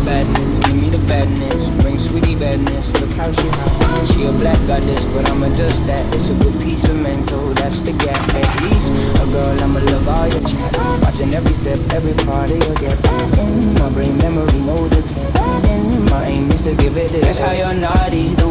badness, give me the badness, bring sweetie badness. Look how she hot. She a black goddess, but I'ma just that. It's a good piece of mental, that's the gap. At least a girl, I'ma love all your chat, watching every step, every part of your gap. In my brain memory, know the tip. In my aim is to give it this. That's how you're naughty.